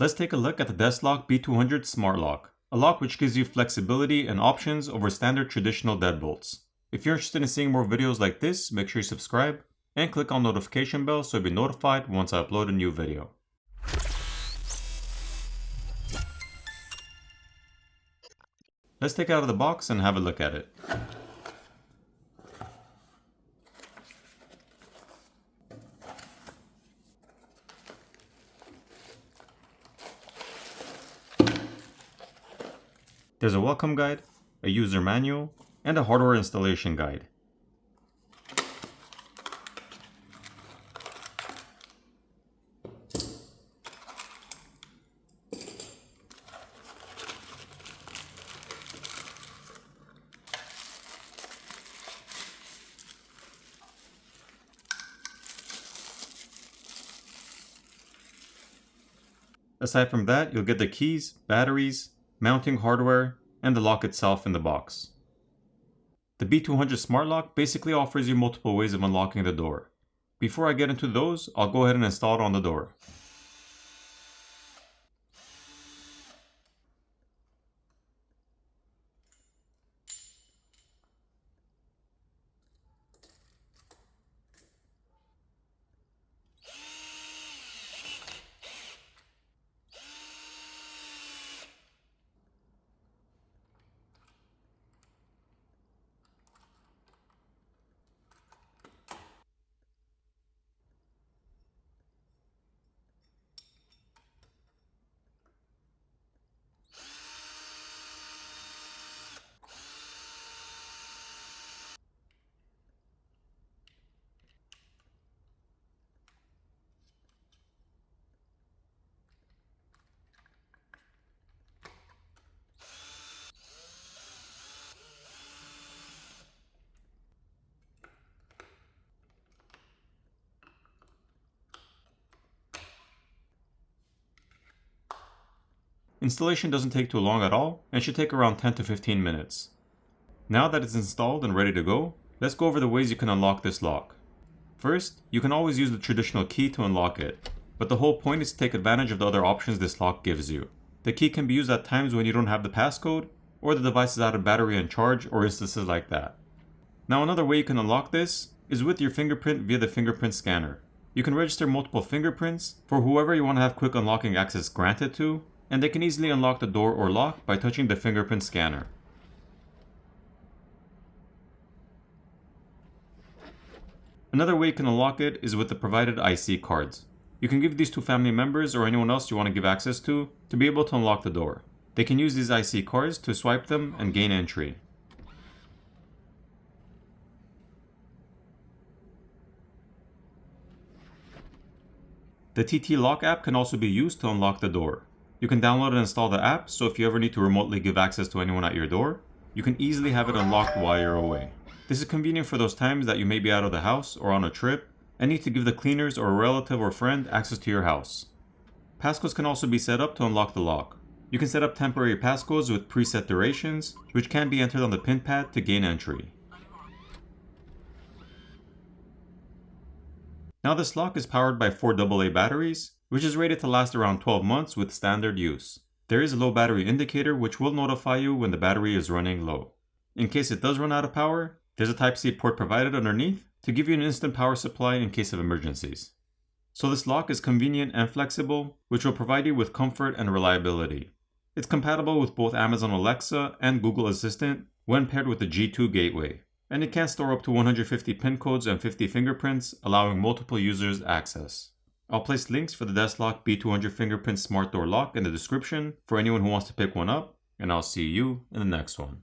Let's take a look at the DESLOC B200 Smart Lock, a lock which gives you flexibility and options over standard traditional deadbolts. If you're interested in seeing more videos like this, make sure you subscribe and click on the notification bell so you'll be notified once I upload a new video. Let's take it out of the box and have a look at it. There's a welcome guide, a user manual, and a hardware installation guide. Aside from that, you'll get the keys, batteries, mounting hardware, and the lock itself in the box. The B200 Smart Lock basically offers you multiple ways of unlocking the door. Before I get into those, I'll go ahead and install it on the door. Installation doesn't take too long at all and should take around 10 to 15 minutes. Now that it's installed and ready to go, let's go over the ways you can unlock this lock. First, you can always use the traditional key to unlock it, but the whole point is to take advantage of the other options this lock gives you. The key can be used at times when you don't have the passcode, or the device is out of battery and charge, or instances like that. Now another way you can unlock this is with your fingerprint via the fingerprint scanner. You can register multiple fingerprints for whoever you want to have quick unlocking access granted to, and they can easily unlock the door or lock by touching the fingerprint scanner. Another way you can unlock it is with the provided IC cards. You can give these to family members or anyone else you want to give access to be able to unlock the door. They can use these IC cards to swipe them and gain entry. The TT Lock app can also be used to unlock the door. You can download and install the app, so if you ever need to remotely give access to anyone at your door, you can easily have it unlocked while you're away. This is convenient for those times that you may be out of the house or on a trip and need to give the cleaners or a relative or friend access to your house. Passcodes can also be set up to unlock the lock. You can set up temporary passcodes with preset durations, which can be entered on the pin pad to gain entry. Now this lock is powered by 4 AA batteries, which is rated to last around 12 months with standard use. There is a low battery indicator which will notify you when the battery is running low. In case it does run out of power, there's a Type-C port provided underneath to give you an instant power supply in case of emergencies. So this lock is convenient and flexible, which will provide you with comfort and reliability. It's compatible with both Amazon Alexa and Google Assistant when paired with the G2 gateway, and it can store up to 150 PIN codes and 50 fingerprints, allowing multiple users access. I'll place links for the DESLOC B200 Fingerprint Smart Door Lock in the description for anyone who wants to pick one up, and I'll see you in the next one.